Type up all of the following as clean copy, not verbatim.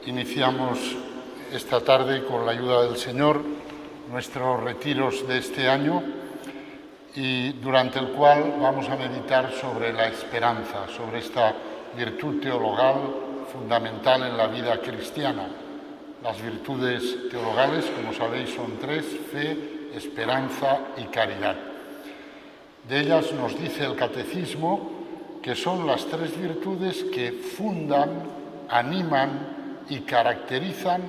Iniciamos esta tarde, con la ayuda del Señor, nuestros retiros de este año y durante el cual vamos a meditar sobre la esperanza, sobre esta virtud teologal fundamental en la vida cristiana. Las virtudes teologales, como sabéis, son tres: fe, esperanza y caridad. De ellas nos dice el Catecismo que son las tres virtudes que fundan, animan y caracterizan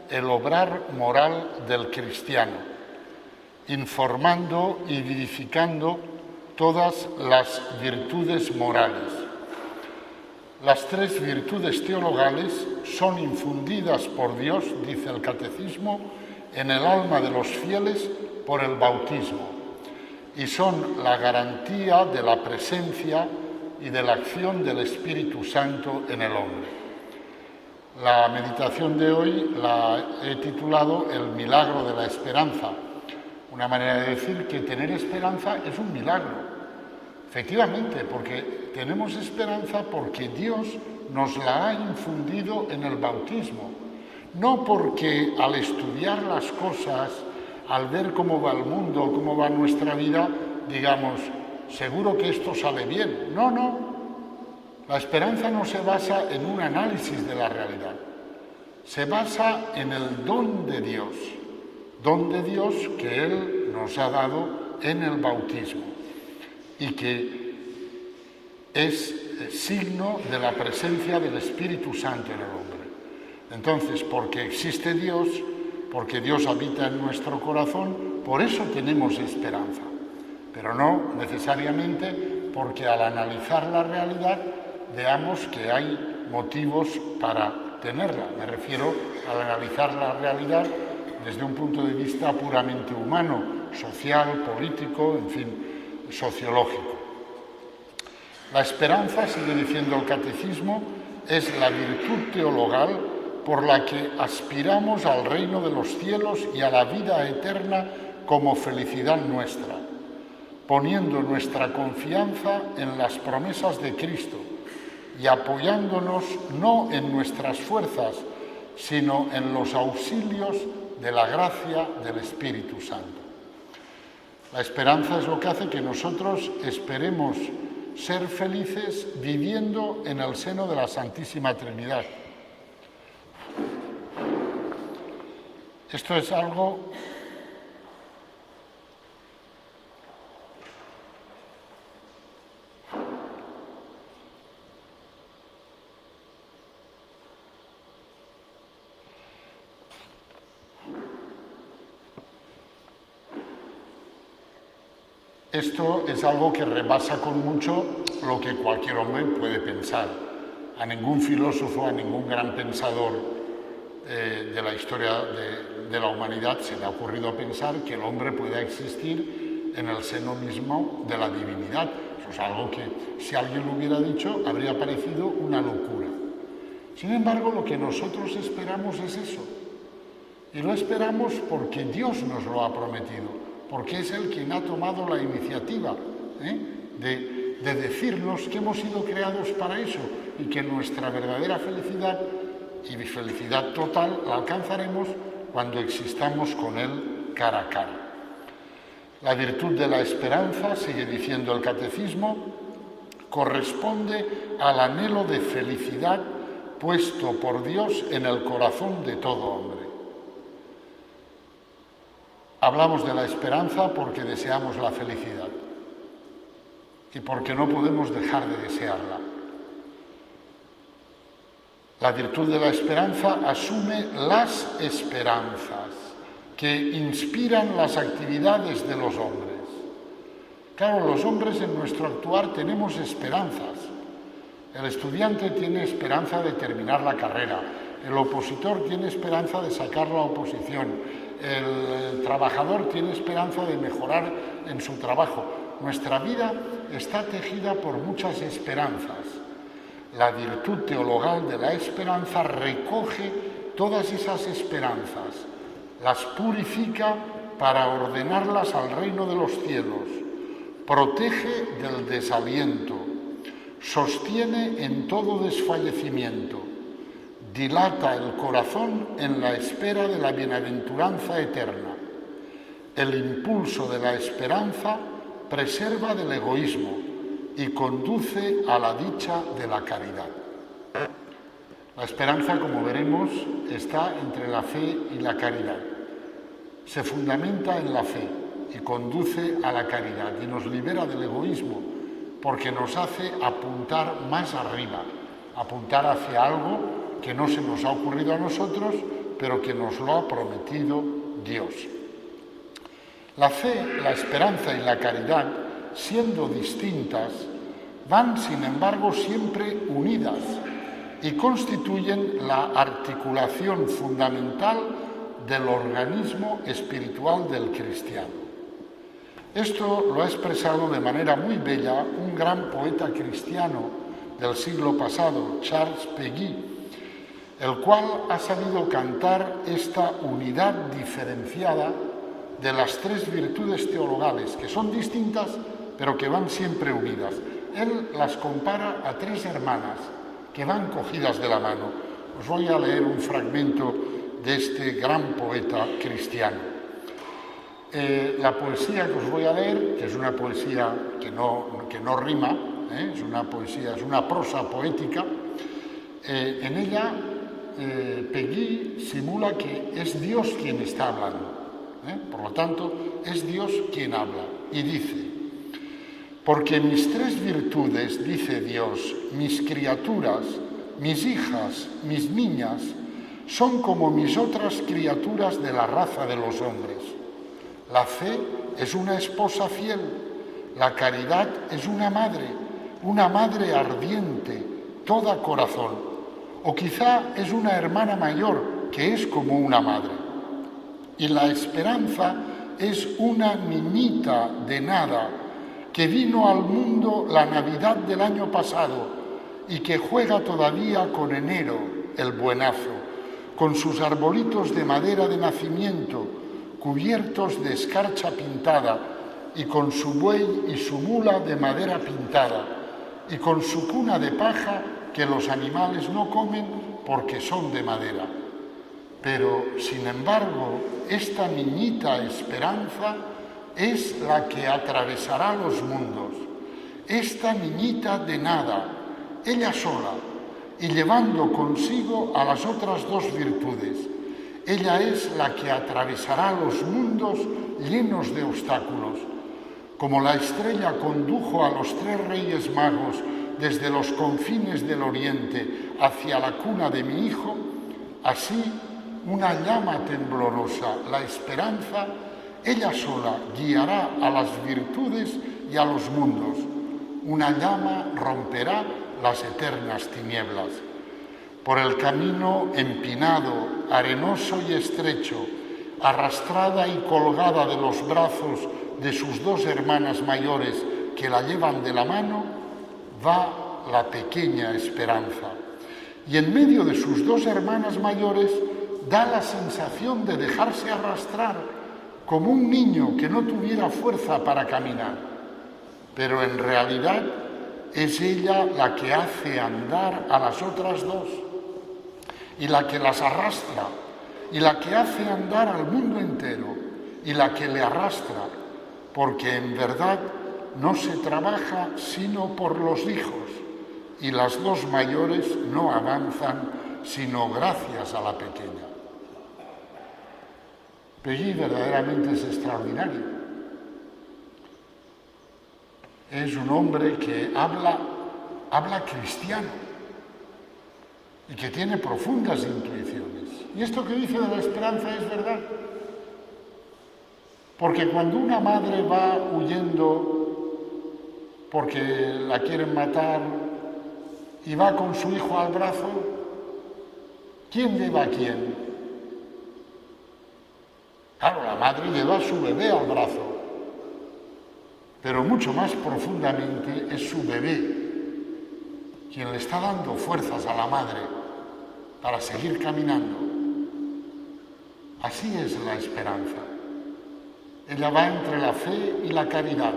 el obrar moral del cristiano, informando y vivificando todas las virtudes morales. Las tres virtudes teologales son infundidas por Dios, dice el Catecismo, en el alma de los fieles por el bautismo y son la garantía de la presencia y de la acción del Espíritu Santo en el hombre. La meditación de hoy la he titulado El milagro de la esperanza. Una manera de decir que tener esperanza es un milagro. Efectivamente, porque tenemos esperanza porque Dios nos la ha infundido en el bautismo. No porque al estudiar las cosas, al ver cómo va el mundo, cómo va nuestra vida, digamos, seguro que esto sale bien. No. La esperanza no se basa en un análisis de la realidad, se basa en el don de Dios que Él nos ha dado en el bautismo y que es signo de la presencia del Espíritu Santo en el hombre. Entonces, porque existe Dios, porque Dios habita en nuestro corazón, por eso tenemos esperanza, pero no necesariamente porque al analizar la realidad veamos que hay motivos para tenerla. Me refiero al analizar la realidad desde un punto de vista puramente humano, social, político, en fin, sociológico. La esperanza, sigue diciendo el Catecismo, es la virtud teologal por la que aspiramos al reino de los cielos y a la vida eterna como felicidad nuestra, poniendo nuestra confianza en las promesas de Cristo y apoyándonos no en nuestras fuerzas, sino en los auxilios de la gracia del Espíritu Santo. La esperanza es lo que hace que nosotros esperemos ser felices viviendo en el seno de la Santísima Trinidad. Esto es algo que rebasa con mucho lo que cualquier hombre puede pensar. A ningún filósofo, a ningún gran pensador de la historia de la humanidad se le ha ocurrido pensar que el hombre pueda existir en el seno mismo de la divinidad. Eso es algo que, si alguien lo hubiera dicho, habría parecido una locura. Sin embargo, lo que nosotros esperamos es eso. Y lo esperamos porque Dios nos lo ha prometido, porque es Él quien ha tomado la iniciativa de decirnos que hemos sido creados para eso y que nuestra verdadera felicidad y felicidad total la alcanzaremos cuando existamos con Él cara a cara. La virtud de la esperanza, sigue diciendo el Catecismo, corresponde al anhelo de felicidad puesto por Dios en el corazón de todo hombre. Hablamos de la esperanza porque deseamos la felicidad y porque no podemos dejar de desearla. La virtud de la esperanza asume las esperanzas que inspiran las actividades de los hombres. Claro, los hombres en nuestro actuar tenemos esperanzas. El estudiante tiene esperanza de terminar la carrera, el opositor tiene esperanza de sacar la oposición, el trabajador tiene esperanza de mejorar en su trabajo. Nuestra vida está tejida por muchas esperanzas. La virtud teologal de la esperanza recoge todas esas esperanzas, las purifica para ordenarlas al reino de los cielos, protege del desaliento, sostiene en todo desfallecimiento, dilata el corazón en la espera de la bienaventuranza eterna. El impulso de la esperanza preserva del egoísmo y conduce a la dicha de la caridad. La esperanza, como veremos, está entre la fe y la caridad. Se fundamenta en la fe y conduce a la caridad y nos libera del egoísmo porque nos hace apuntar más arriba, apuntar hacia algo que no se nos ha ocurrido a nosotros, pero que nos lo ha prometido Dios. La fe, la esperanza y la caridad, siendo distintas, van, sin embargo, siempre unidas y constituyen la articulación fundamental del organismo espiritual del cristiano. Esto lo ha expresado de manera muy bella un gran poeta cristiano del siglo pasado, Charles Péguy, el cual ha sabido cantar esta unidad diferenciada de las tres virtudes teologales, que son distintas, pero que van siempre unidas. Él las compara a tres hermanas que van cogidas de la mano. Os voy a leer un fragmento de este gran poeta cristiano. La poesía que os voy a leer, que es una poesía que no rima, es una poesía, es una prosa poética, en ella Péguy simula que es Dios quien está hablando. Por lo tanto, es Dios quien habla y dice: porque mis tres virtudes, dice Dios, mis criaturas, mis hijas, mis niñas, son como mis otras criaturas de la raza de los hombres. La fe es una esposa fiel, la caridad es una madre ardiente, toda corazón, o quizá es una hermana mayor que es como una madre. Y la esperanza es una niñita de nada que vino al mundo la Navidad del año pasado y que juega todavía con enero, el buenazo, con sus arbolitos de madera de nacimiento, cubiertos de escarcha pintada, y con su buey y su mula de madera pintada, y con su cuna de paja que los animales no comen porque son de madera. Pero, sin embargo, esta niñita esperanza es la que atravesará los mundos. Esta niñita de nada, ella sola, y llevando consigo a las otras dos virtudes. Ella es la que atravesará los mundos llenos de obstáculos. Como la estrella condujo a los tres reyes magos desde los confines del oriente hacia la cuna de mi hijo, así una llama temblorosa, la esperanza, ella sola guiará a las virtudes y a los mundos. Una llama romperá las eternas tinieblas. Por el camino empinado, arenoso y estrecho, arrastrada y colgada de los brazos de sus dos hermanas mayores que la llevan de la mano, va la pequeña esperanza. Y en medio de sus dos hermanas mayores da la sensación de dejarse arrastrar como un niño que no tuviera fuerza para caminar. Pero en realidad es ella la que hace andar a las otras dos, y la que las arrastra, y la que hace andar al mundo entero, y la que le arrastra, porque en verdad no se trabaja sino por los hijos, y las dos mayores no avanzan sino gracias a la pequeña. Péguy verdaderamente es extraordinario. Es un hombre que habla cristiano y que tiene profundas intuiciones. Y esto que dice de la esperanza es verdad. Porque cuando una madre va huyendo porque la quieren matar y va con su hijo al brazo, ¿quién lleva a quién? Claro, la madre lleva a su bebé al brazo, pero mucho más profundamente es su bebé quien le está dando fuerzas a la madre para seguir caminando. Así es la esperanza. Ella va entre la fe y la caridad,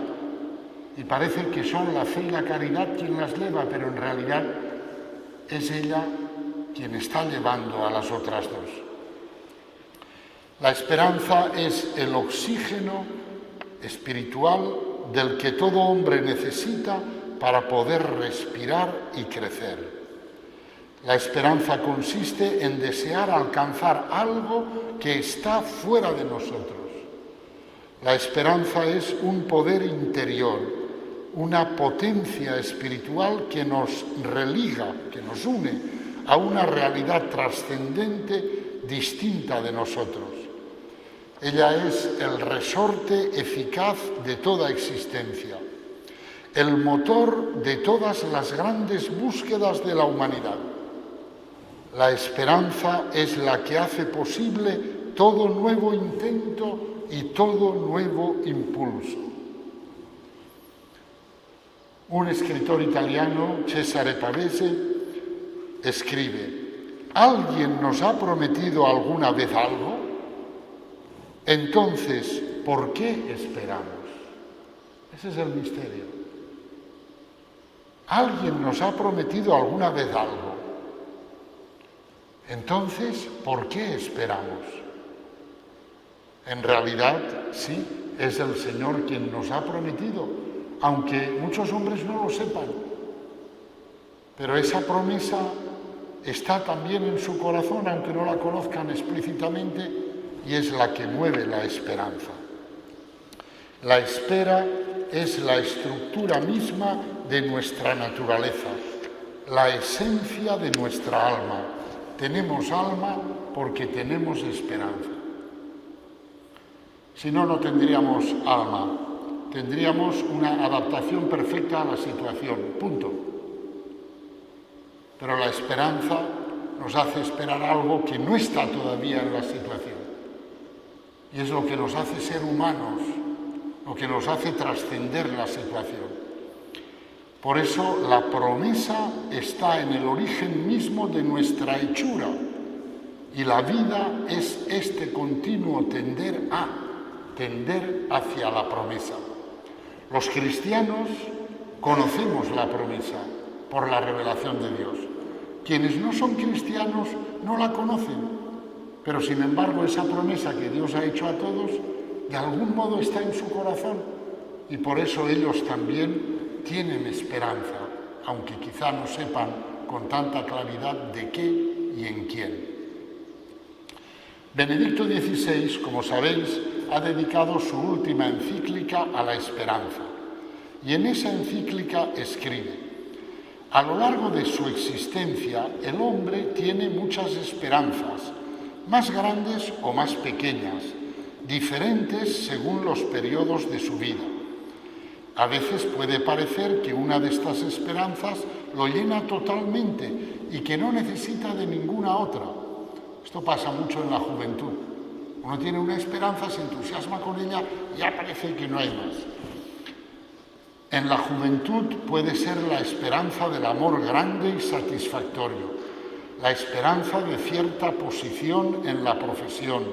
y parece que son la fe y la caridad quien las lleva, pero en realidad es ella quien está llevando a las otras dos. La esperanza es el oxígeno espiritual del que todo hombre necesita para poder respirar y crecer. La esperanza consiste en desear alcanzar algo que está fuera de nosotros. La esperanza es un poder interior, una potencia espiritual que nos religa, que nos une a una realidad trascendente distinta de nosotros. Ella es el resorte eficaz de toda existencia, el motor de todas las grandes búsquedas de la humanidad. La esperanza es la que hace posible todo nuevo intento y todo nuevo impulso. Un escritor italiano, Cesare Pavese, escribe: ¿alguien nos ha prometido alguna vez algo? Entonces, ¿por qué esperamos? Ese es el misterio. ¿Alguien nos ha prometido alguna vez algo? Entonces, ¿por qué esperamos? En realidad, sí, es el Señor quien nos ha prometido, aunque muchos hombres no lo sepan. Pero esa promesa está también en su corazón, aunque no la conozcan explícitamente, y es la que mueve la esperanza. La espera es la estructura misma de nuestra naturaleza, la esencia de nuestra alma. Tenemos alma porque tenemos esperanza. Si no, no tendríamos alma. Tendríamos una adaptación perfecta a la situación. Punto. Pero la esperanza nos hace esperar algo que no está todavía en la situación. Y es lo que nos hace ser humanos, lo que nos hace trascender la situación. Por eso la promesa está en el origen mismo de nuestra hechura y la vida es este continuo tender hacia la promesa. Los cristianos conocemos la promesa por la revelación de Dios. Quienes no son cristianos no la conocen, pero sin embargo esa promesa que Dios ha hecho a todos de algún modo está en su corazón y por eso ellos también tienen esperanza, aunque quizá no sepan con tanta claridad de qué y en quién. Benedicto XVI, como sabéis, ha dedicado su última encíclica a la esperanza. Y en esa encíclica escribe: a lo largo de su existencia, el hombre tiene muchas esperanzas, más grandes o más pequeñas, diferentes según los periodos de su vida. A veces puede parecer que una de estas esperanzas lo llena totalmente y que no necesita de ninguna otra. Esto pasa mucho en la juventud. Uno tiene una esperanza, se entusiasma con ella y ya parece que no hay más. En la juventud puede ser la esperanza del amor grande y satisfactorio, la esperanza de cierta posición en la profesión,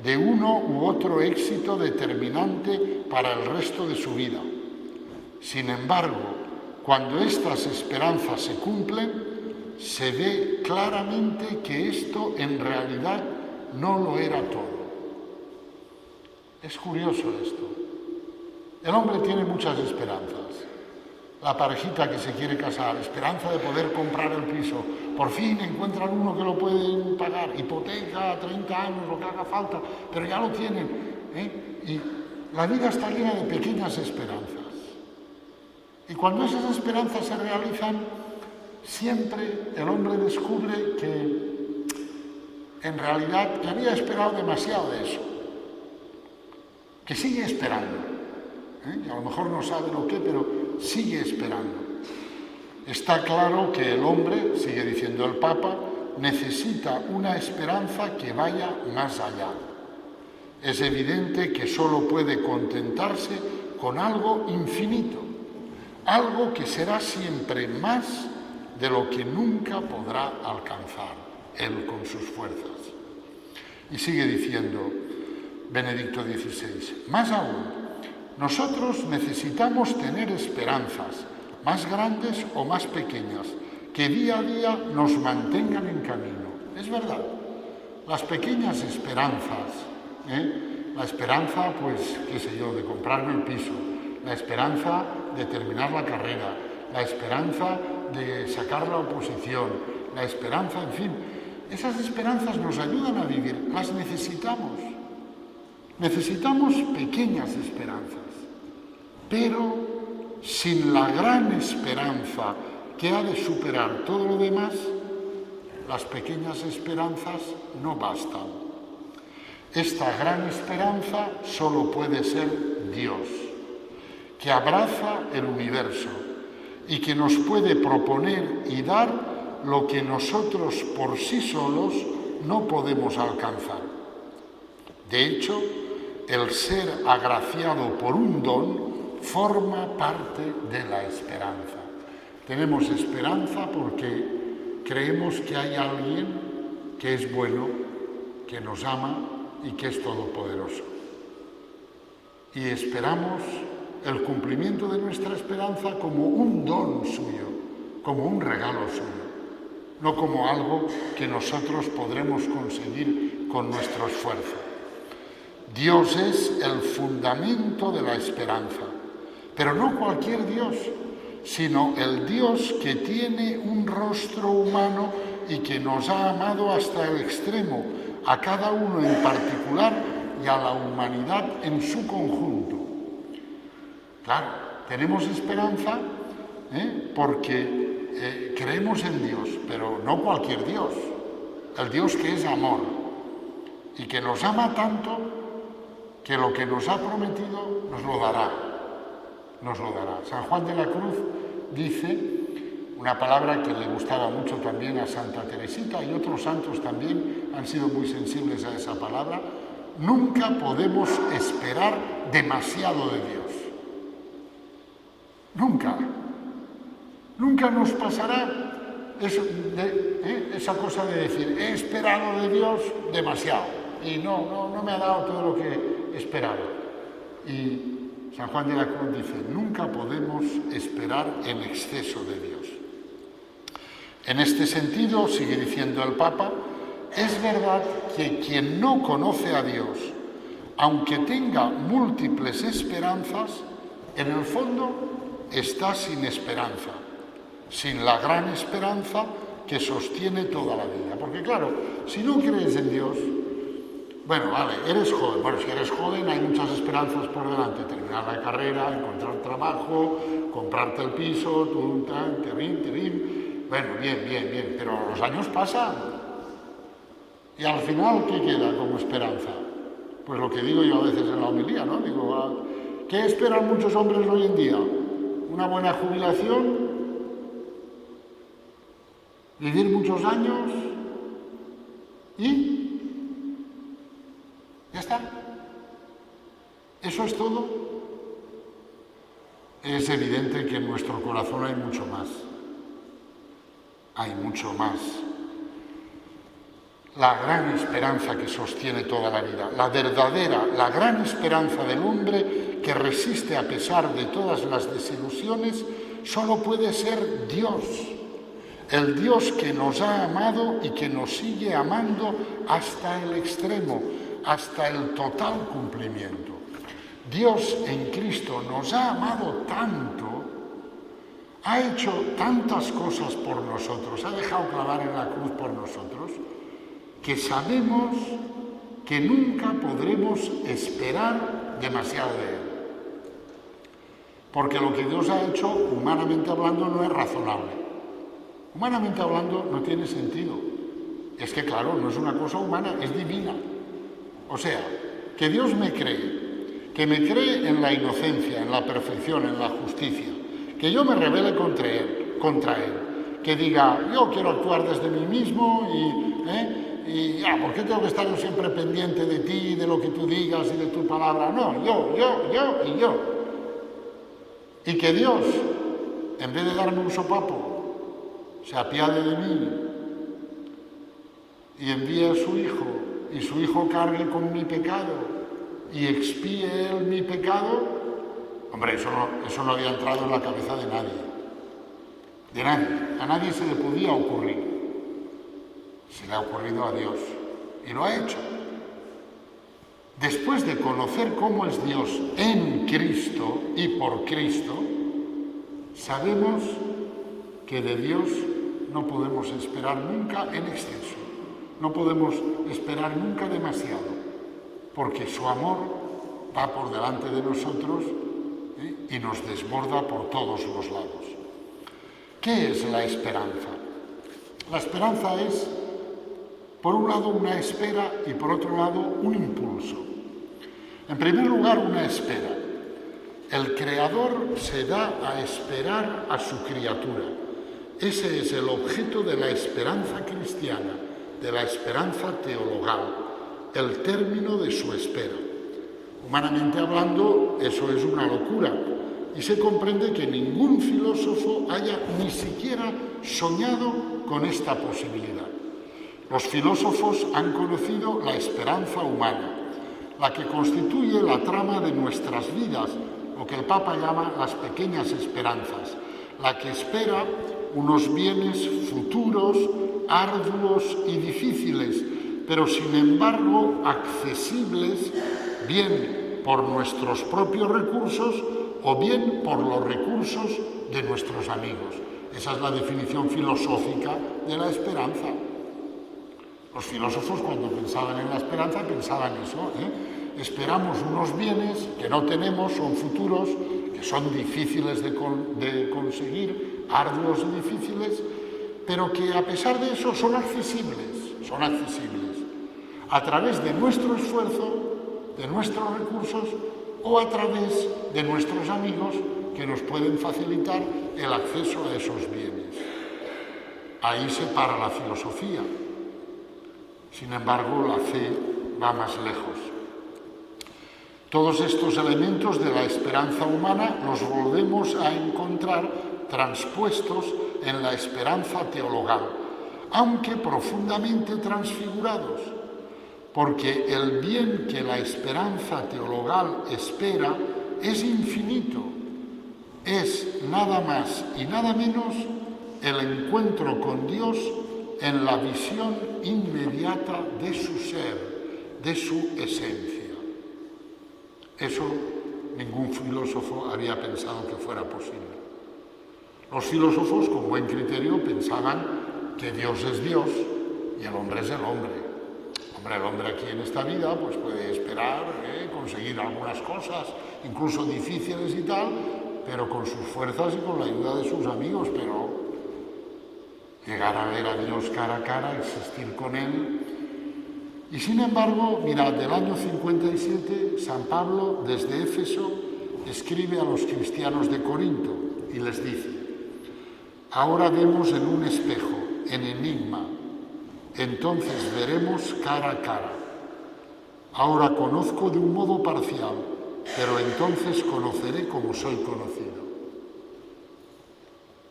de uno u otro éxito determinante para el resto de su vida. Sin embargo, cuando estas esperanzas se cumplen, se ve claramente que esto en realidad no lo era todo. Es curioso esto. El hombre tiene muchas esperanzas. La parejita que se quiere casar, esperanza de poder comprar el piso. Por fin encuentran uno que lo puede pagar, hipoteca, 30 años, lo que haga falta, pero ya lo tienen. Y la vida está llena de pequeñas esperanzas. Y cuando esas esperanzas se realizan, siempre el hombre descubre que en realidad había esperado demasiado de eso, que sigue esperando. Y a lo mejor no sabe lo que, pero sigue esperando. Está claro que el hombre, sigue diciendo el Papa, necesita una esperanza que vaya más allá. Es evidente que solo puede contentarse con algo infinito, algo que será siempre más de lo que nunca podrá alcanzar él con sus fuerzas. Y sigue diciendo Benedicto XVI, más aún, nosotros necesitamos tener esperanzas, más grandes o más pequeñas, que día a día nos mantengan en camino. Es verdad, las pequeñas esperanzas, la esperanza, pues, qué sé yo, de comprarme el piso, la esperanza de terminar la carrera, la esperanza de sacar la oposición, la esperanza, en fin, esas esperanzas nos ayudan a vivir, las necesitamos. Necesitamos pequeñas esperanzas, pero sin la gran esperanza que ha de superar todo lo demás, las pequeñas esperanzas no bastan. Esta gran esperanza solo puede ser Dios, que abraza el universo y que nos puede proponer y dar lo que nosotros por sí solos no podemos alcanzar. De hecho, el ser agraciado por un don forma parte de la esperanza. Tenemos esperanza porque creemos que hay alguien que es bueno, que nos ama y que es todopoderoso. Y esperamos el cumplimiento de nuestra esperanza como un don suyo, como un regalo suyo, no como algo que nosotros podremos conseguir con nuestro esfuerzo. Dios es el fundamento de la esperanza, pero no cualquier Dios, sino el Dios que tiene un rostro humano y que nos ha amado hasta el extremo, a cada uno en particular y a la humanidad en su conjunto. Claro, tenemos esperanza porque creemos en Dios, pero no cualquier Dios, el Dios que es amor y que nos ama tanto que lo que nos ha prometido nos lo dará. San Juan de la Cruz dice una palabra que le gustaba mucho también a Santa Teresita, y otros santos también han sido muy sensibles a esa palabra: nunca podemos esperar demasiado de Dios. Nunca nos pasará esa cosa de decir, he esperado de Dios demasiado y no me ha dado todo lo que esperaba. Y San Juan de la Cruz dice, nunca podemos esperar en exceso de Dios. En este sentido, sigue diciendo el Papa, es verdad que quien no conoce a Dios, aunque tenga múltiples esperanzas, en el fondo está sin esperanza, sin la gran esperanza que sostiene toda la vida. Porque claro, si no crees en Dios, bueno, vale, eres joven. Bueno, si eres joven hay muchas esperanzas por delante. Terminar la carrera, encontrar trabajo, comprarte el piso, bueno, bien. Pero los años pasan. Y al final, ¿qué queda como esperanza? Pues lo que digo yo a veces en la homilía, ¿no? Digo, ¿qué esperan muchos hombres hoy en día? Una buena jubilación, vivir muchos años y ya está. ¿Eso es todo? Es evidente que en nuestro corazón hay mucho más. Hay mucho más. La gran esperanza que sostiene toda la vida, la gran esperanza del hombre que resiste a pesar de todas las desilusiones, solo puede ser Dios. El Dios que nos ha amado y que nos sigue amando hasta el extremo, hasta el total cumplimiento. Dios en Cristo nos ha amado tanto, ha hecho tantas cosas por nosotros, ha dejado clavar en la cruz por nosotros, que sabemos que nunca podremos esperar demasiado de Él. Porque lo que Dios ha hecho, humanamente hablando, no es razonable. Humanamente hablando, no tiene sentido. Es que, claro, no es una cosa humana, es divina. O sea, que Dios me cree, que me cree en la inocencia, en la perfección, en la justicia, que yo me rebele contra Él, que diga, yo quiero actuar desde mí mismo y ya, ¿por qué tengo que estar yo siempre pendiente de ti, de lo que tú digas y de tu palabra? No, yo. Y que Dios, en vez de darme un sopapo, se apiade de mí y envíe a su Hijo, y su Hijo cargue con mi pecado y expíe Él mi pecado, hombre, eso no había entrado en la cabeza de nadie. de nadie. A nadie se le podía ocurrir. Se le ha ocurrido a Dios y lo ha hecho. Después de conocer cómo es Dios en Cristo y por Cristo, sabemos que de Dios no podemos esperar nunca en exceso, no podemos esperar nunca demasiado, porque su amor va por delante de nosotros y nos desborda por todos los lados. ¿Qué es la esperanza? La esperanza es, por un lado, una espera y por otro lado, un impulso. En primer lugar, una espera. El Creador se da a esperar a su criatura. Ese es el objeto de la esperanza cristiana, de la esperanza teologal, el término de su espera. Humanamente hablando, eso es una locura, y se comprende que ningún filósofo haya ni siquiera soñado con esta posibilidad. Los filósofos han conocido la esperanza humana, la que constituye la trama de nuestras vidas, lo que el Papa llama las pequeñas esperanzas, la que espera unos bienes futuros, arduos y difíciles, pero sin embargo accesibles, bien por nuestros propios recursos o bien por los recursos de nuestros amigos. Esa es la definición filosófica de la esperanza. Los filósofos, cuando pensaban en la esperanza, pensaban eso, Esperamos unos bienes que no tenemos, son futuros, que son difíciles de conseguir, arduos y difíciles, pero que a pesar de eso son accesibles, a través de nuestro esfuerzo, de nuestros recursos o a través de nuestros amigos que nos pueden facilitar el acceso a esos bienes. Ahí se para la filosofía. Sin embargo, la fe va más lejos. Todos estos elementos de la esperanza humana los volvemos a encontrar transpuestos en la esperanza teologal, aunque profundamente transfigurados, porque el bien que la esperanza teologal espera es infinito, es nada más y nada menos el encuentro con Dios en la visión inmediata de su ser, de su esencia. Eso ningún filósofo había pensado que fuera posible. Los filósofos, con buen criterio, pensaban que Dios es Dios y el hombre es el hombre. El hombre aquí en esta vida pues puede esperar, conseguir algunas cosas, incluso difíciles y tal, pero con sus fuerzas y con la ayuda de sus amigos, pero llegar a ver a Dios cara a cara, existir con Él. Y sin embargo, mirad, del año 57, San Pablo, desde Éfeso, escribe a los cristianos de Corinto y les dice: ahora vemos en un espejo, en enigma, entonces veremos cara a cara. Ahora conozco de un modo parcial, pero entonces conoceré como soy conocido.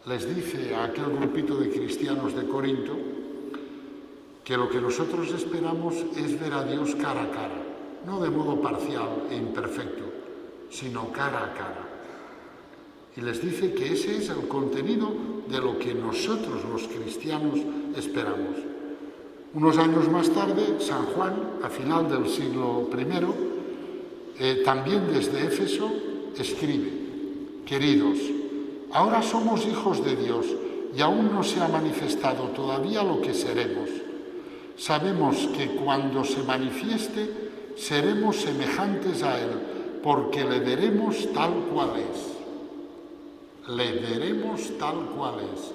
Les dice a aquel grupito de cristianos de Corinto que lo que nosotros esperamos es ver a Dios cara a cara, no de modo parcial e imperfecto, sino cara a cara. Y les dice que ese es el contenido de lo que nosotros los cristianos esperamos. Unos años más tarde, San Juan, a final del siglo I, también desde Éfeso, escribe: queridos, ahora somos hijos de Dios y aún no se ha manifestado todavía lo que seremos. Sabemos que cuando se manifieste seremos semejantes a Él, porque le veremos tal cual es. Le veremos tal cual es.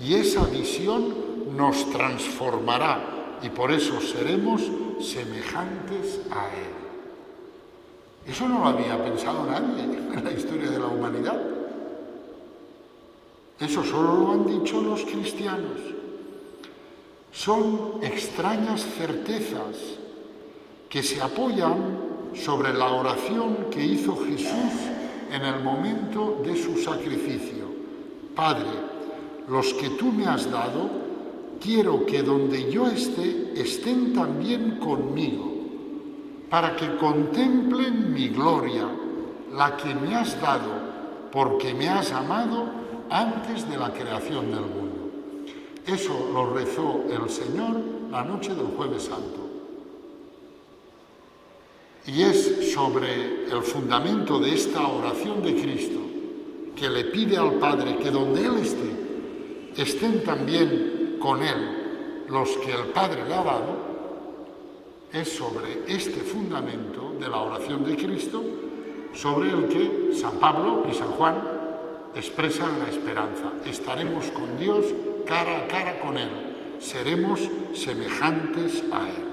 Y esa visión nos transformará y por eso seremos semejantes a Él. Eso no lo había pensado nadie en la historia de la humanidad. Eso solo lo han dicho los cristianos. Son extrañas certezas que se apoyan sobre la oración que hizo Jesús en el momento de su sacrificio. Padre, los que tú me has dado, quiero que donde yo esté, estén también conmigo, para que contemplen mi gloria, la que me has dado, porque me has amado antes de la creación del mundo. Eso lo rezó el Señor la noche del Jueves Santo. Y es sobre el fundamento de esta oración de Cristo que le pide al Padre que donde Él esté, estén también con Él los que el Padre le ha dado. Es sobre este fundamento de la oración de Cristo sobre el que San Pablo y San Juan expresan la esperanza. Estaremos con Dios cara a cara con Él, seremos semejantes a Él.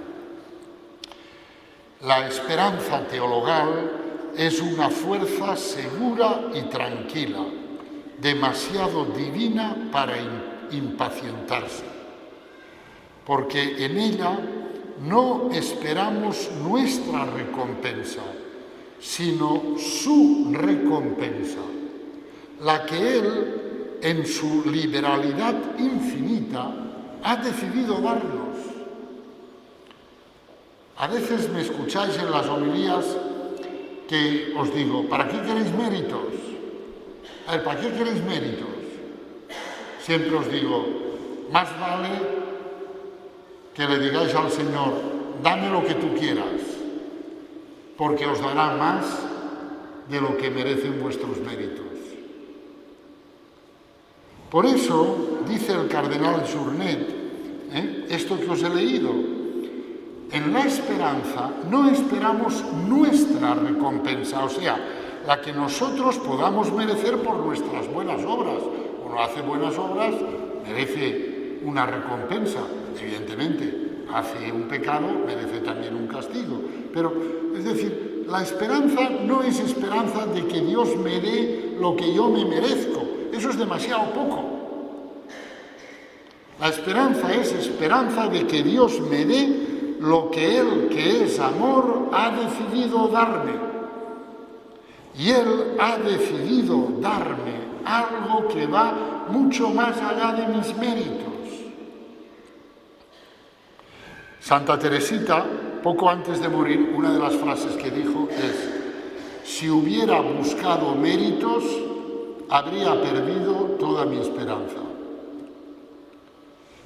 La esperanza teologal es una fuerza segura y tranquila, demasiado divina para impacientarse, porque en ella no esperamos nuestra recompensa, sino su recompensa, la que Él, en su liberalidad infinita, ha decidido darnos. A veces me escucháis en las homilías que os digo, ¿para qué queréis méritos? A ver, ¿para qué queréis méritos? Siempre os digo, más vale que le digáis al Señor, dame lo que tú quieras, porque os dará más de lo que merecen vuestros méritos. Por eso, dice el cardenal Journet, esto que os he leído, en la esperanza no esperamos nuestra recompensa, o sea, la que nosotros podamos merecer por nuestras buenas obras. Uno hace buenas obras, merece una recompensa, evidentemente. Hace un pecado, merece también un castigo. Pero, es decir, la esperanza no es esperanza de que Dios me dé lo que yo me merezco. Eso es demasiado poco. La esperanza es esperanza de que Dios me dé lo que Él, que es amor, ha decidido darme. Y Él ha decidido darme algo que va mucho más allá de mis méritos. Santa Teresita, poco antes de morir, una de las frases que dijo es: si hubiera buscado méritos, habría perdido toda mi esperanza.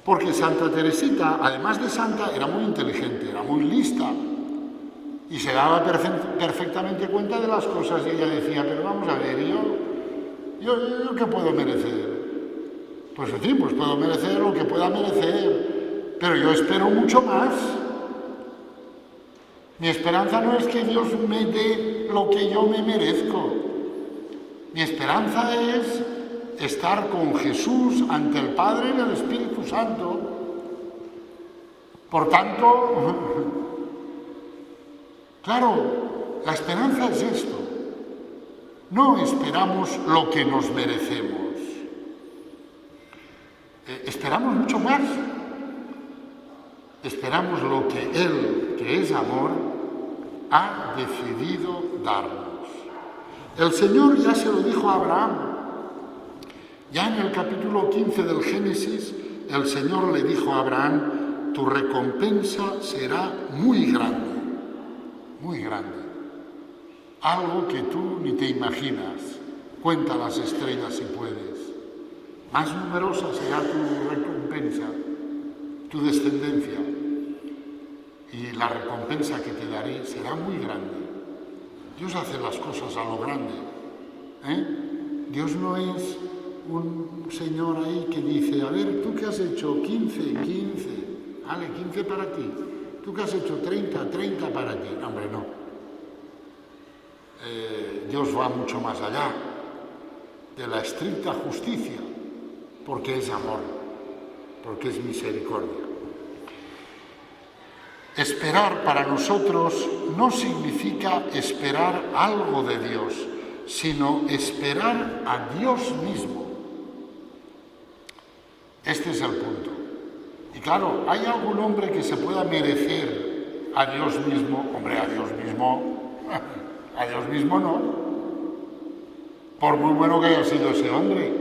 Porque Santa Teresita, además de santa, era muy inteligente, era muy lista y se daba perfectamente cuenta de las cosas y ella decía, pero vamos a ver, ¿yo qué puedo merecer? Pues en fin, pues puedo merecer lo que pueda merecer, pero yo espero mucho más. Mi esperanza no es que Dios me dé lo que yo me merezco. Mi esperanza es estar con Jesús ante el Padre y el Espíritu Santo. Por tanto, claro, la esperanza es esto. No esperamos lo que nos merecemos. Esperamos mucho más. Esperamos lo que Él, que es amor, ha decidido darnos. El Señor ya se lo dijo a Abraham. Ya en el capítulo 15 del Génesis, el Señor le dijo a Abraham, tu recompensa será muy grande, muy grande. Algo que tú ni te imaginas. Cuenta las estrellas si puedes. Más numerosa será tu recompensa, tu descendencia. Y la recompensa que te daré será muy grande. Dios hace las cosas a lo grande. Dios no es un señor ahí que dice, a ver, ¿tú qué has hecho? 15, vale, 15 para ti. ¿Tú qué has hecho? 30 para ti. No, hombre, no. Dios va mucho más allá de la estricta justicia, porque es amor, porque es misericordia. Esperar para nosotros no significa esperar algo de Dios, sino esperar a Dios mismo. Este es el punto. Y claro, ¿hay algún hombre que se pueda merecer a Dios mismo? Hombre, a Dios mismo no. Por muy bueno que haya sido ese hombre.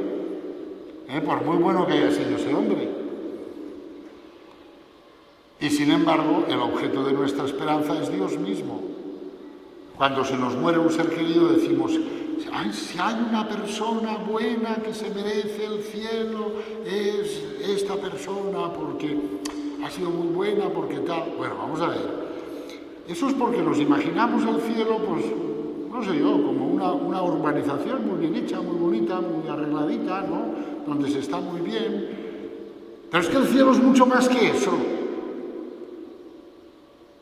Por muy bueno que haya sido ese hombre. Y sin embargo, el objeto de nuestra esperanza es Dios mismo. Cuando se nos muere un ser querido decimos, "Ay, si hay una persona buena que se merece el cielo, es esta persona porque ha sido muy buena, porque tal". Bueno, vamos a ver. Eso es porque nos imaginamos el cielo, pues, no sé yo, como una urbanización muy bien hecha, muy bonita, muy arregladita, ¿no? Donde se está muy bien. Pero es que el cielo es mucho más que eso.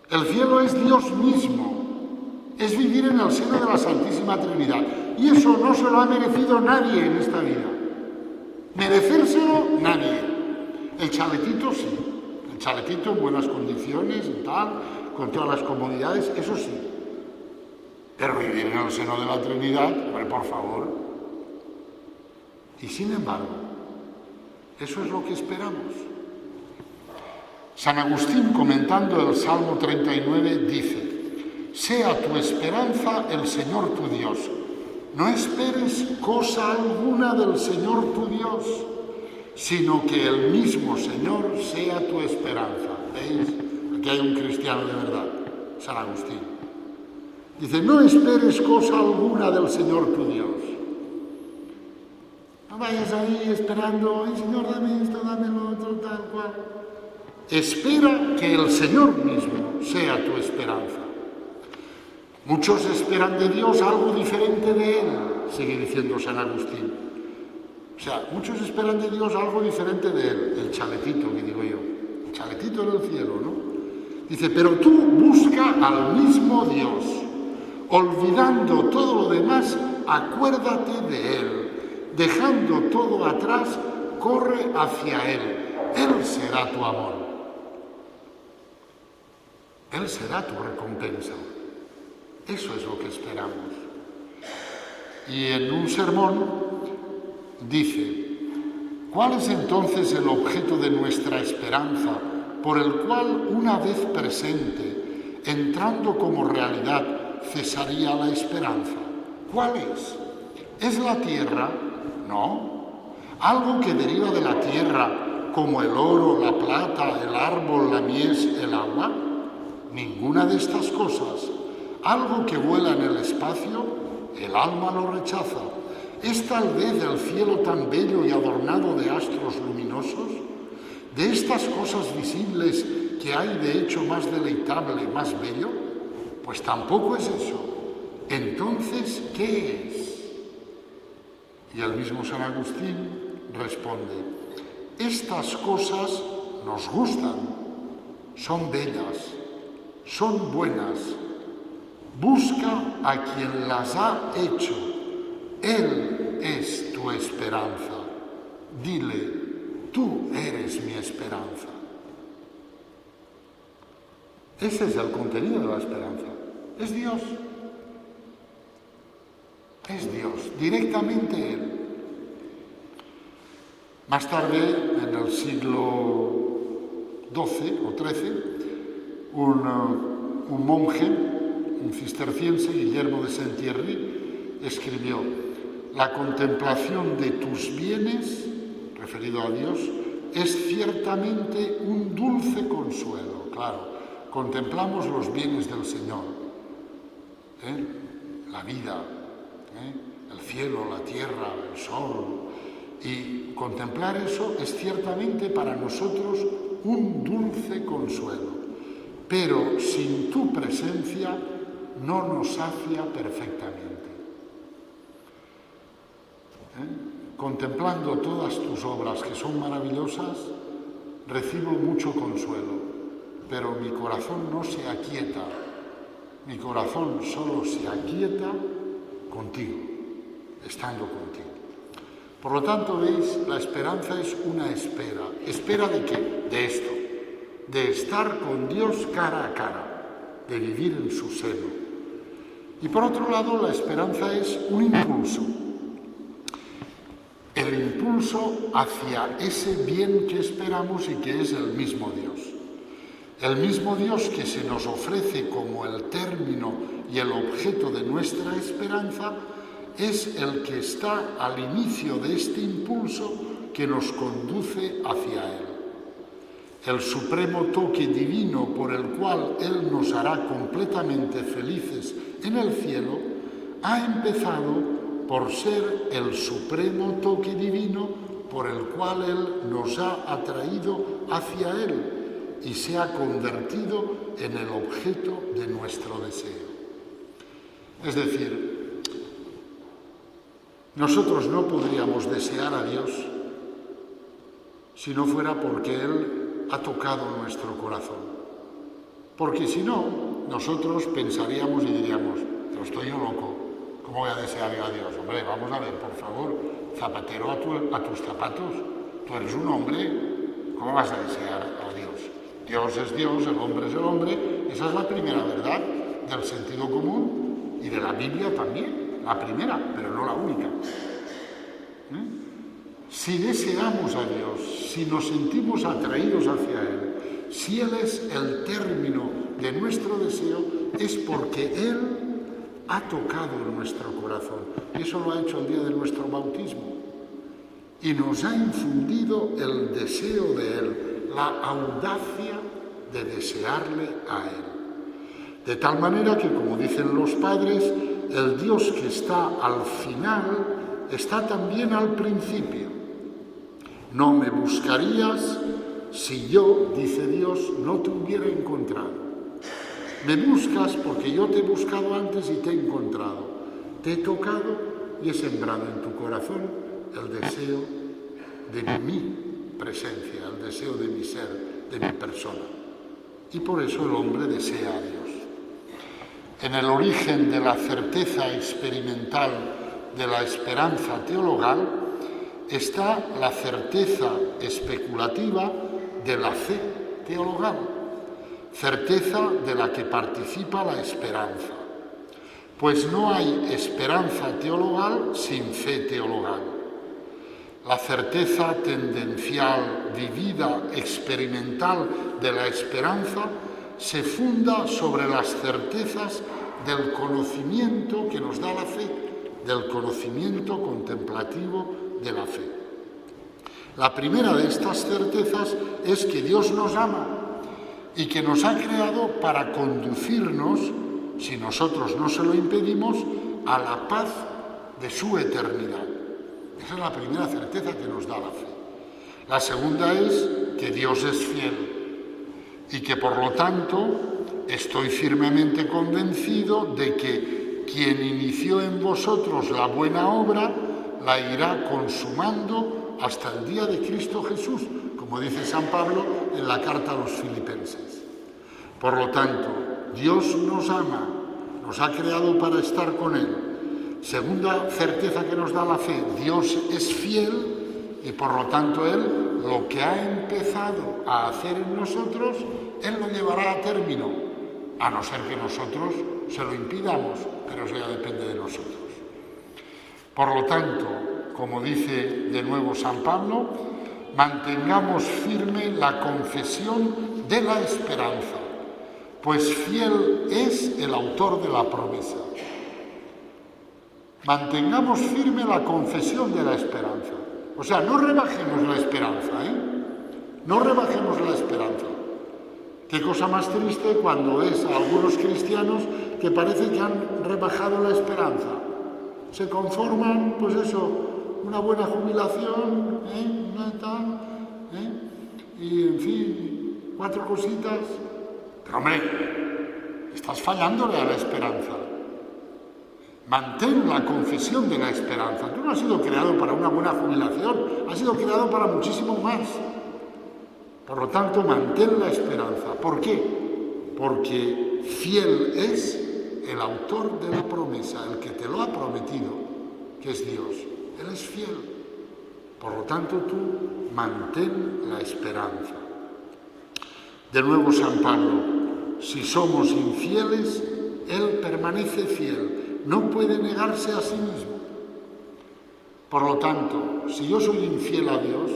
El cielo es Dios mismo, es vivir en el seno de la Santísima Trinidad. Y eso no se lo ha merecido nadie en esta vida. Merecérselo, nadie. El chaletito sí, el chaletito en buenas condiciones y tal, con todas las comodidades, eso sí. Pero vivir en el seno de la Trinidad, hombre, por favor. Y sin embargo, eso es lo que esperamos. San Agustín, comentando el Salmo 39, dice: «Sea tu esperanza el Señor tu Dios. No esperes cosa alguna del Señor tu Dios, sino que el mismo Señor sea tu esperanza». ¿Veis? Aquí hay un cristiano de verdad, San Agustín. Dice: no esperes cosa alguna del Señor tu Dios. No vayas ahí esperando, ay Señor, dame esto, dame lo otro, tal cual. Espera que el Señor mismo sea tu esperanza. Muchos esperan de Dios algo diferente de Él, sigue diciendo San Agustín. O sea, muchos esperan de Dios algo diferente de Él, el chaletito que digo yo, el chaletito en el cielo, ¿no? Dice, pero tú busca al mismo Dios, olvidando todo lo demás, acuérdate de Él, dejando todo atrás, corre hacia Él, Él será tu amor. Él será tu recompensa. Eso es lo que esperamos. Y en un sermón dice, ¿cuál es entonces el objeto de nuestra esperanza, por el cual una vez presente, entrando como realidad, cesaría la esperanza? ¿Cuál es? ¿Es la tierra? No. ¿Algo que deriva de la tierra, como el oro, la plata, el árbol, la mies, el agua? Ninguna de estas cosas. Algo que vuela en el espacio, el alma lo rechaza. ¿Es tal vez el cielo tan bello y adornado de astros luminosos? ¿De estas cosas visibles que hay de hecho más deleitable, más bello? Pues tampoco es eso. Entonces, ¿qué es? Y el mismo San Agustín responde, estas cosas nos gustan, son bellas, son buenas. Busca a quien las ha hecho. Él es tu esperanza. Dile, tú eres mi esperanza. Ese es el contenido de la esperanza. Es Dios. Es Dios, directamente Él. Más tarde, en el siglo XII o XIII, un monje, un cisterciense, Guillermo de Saint-Thierry, escribió, la contemplación de tus bienes, referido a Dios, es ciertamente un dulce consuelo. Claro, contemplamos los bienes del Señor, la vida, el cielo, la tierra, el sol, y contemplar eso es ciertamente para nosotros un dulce consuelo, pero sin tu presencia no nos sacia perfectamente. Contemplando todas tus obras que son maravillosas, recibo mucho consuelo, pero mi corazón no se aquieta, mi corazón solo se aquieta contigo, estando contigo. Por lo tanto, veis, la esperanza es una espera. ¿Espera de qué? De esto, de estar con Dios cara a cara, de vivir en su seno. Y por otro lado, la esperanza es un impulso. El impulso hacia ese bien que esperamos y que es el mismo Dios. El mismo Dios que se nos ofrece como el término y el objeto de nuestra esperanza es el que está al inicio de este impulso que nos conduce hacia Él. el supremo toque divino por el cual Él nos hará completamente felices en el cielo, ha empezado por ser el supremo toque divino por el cual Él nos ha atraído hacia Él y se ha convertido en el objeto de nuestro deseo. Es decir, nosotros no podríamos desear a Dios si no fuera porque Él ha tocado nuestro corazón. Porque si no, nosotros pensaríamos y diríamos, pero estoy yo loco, ¿cómo voy a desear yo a Dios? Hombre, vamos a ver, por favor, zapatero a tus zapatos, tú eres un hombre, ¿cómo vas a desear a Dios? Dios es Dios, el hombre es el hombre, esa es la primera verdad del sentido común y de la Biblia también, la primera, pero no la única. Si deseamos a Dios, si nos sentimos atraídos hacia Él, si Él es el término de nuestro deseo, es porque Él ha tocado nuestro corazón. Y eso lo ha hecho el día de nuestro bautismo. Y nos ha infundido el deseo de Él, la audacia de desearle a Él. De tal manera que, como dicen los padres, el Dios que está al final está también al principio. No me buscarías si yo, dice Dios, no te hubiera encontrado. Me buscas porque yo te he buscado antes y te he encontrado. Te he tocado y he sembrado en tu corazón el deseo de mi presencia, el deseo de mi ser, de mi persona. Y por eso el hombre desea a Dios. En el origen de la certeza experimental de la esperanza teologal está la certeza especulativa de la fe teologal, certeza de la que participa la esperanza. Pues no hay esperanza teologal sin fe teologal. La certeza tendencial, vivida, experimental de la esperanza se funda sobre las certezas del conocimiento que nos da la fe, del conocimiento contemplativo de la fe. La primera de estas certezas es que Dios nos ama y que nos ha creado para conducirnos, si nosotros no se lo impedimos, a la paz de su eternidad. Esa es la primera certeza que nos da la fe. La segunda es que Dios es fiel y que por lo tanto estoy firmemente convencido de que quien inició en vosotros la buena obra la irá consumando hasta el día de Cristo Jesús, como dice San Pablo en la carta a los Filipenses. Por lo tanto, Dios nos ama, nos ha creado para estar con Él. Segunda certeza que nos da la fe, Dios es fiel y por lo tanto Él lo que ha empezado a hacer en nosotros, Él lo llevará a término, a no ser que nosotros se lo impidamos, pero eso ya depende de nosotros. Por lo tanto, como dice de nuevo San Pablo, mantengamos firme la confesión de la esperanza, pues fiel es el autor de la promesa. Mantengamos firme la confesión de la esperanza. O sea, no rebajemos la esperanza, No rebajemos la esperanza. Qué cosa más triste cuando ves a algunos cristianos que parece que han rebajado la esperanza. Se conforman, pues eso, una buena jubilación, y en fin, 4 cositas. Pero hombre, estás fallándole a la esperanza. Mantén la confesión de la esperanza. Tú no has sido creado para una buena jubilación, has sido creado para muchísimo más. Por lo tanto, mantén la esperanza. ¿Por qué? Porque fiel es el autor de la promesa, el que te lo ha prometido, que es Dios. Él es fiel. Por lo tanto, tú mantén la esperanza. De nuevo San Pablo, si somos infieles, Él permanece fiel, no puede negarse a sí mismo. Por lo tanto, si yo soy infiel a Dios,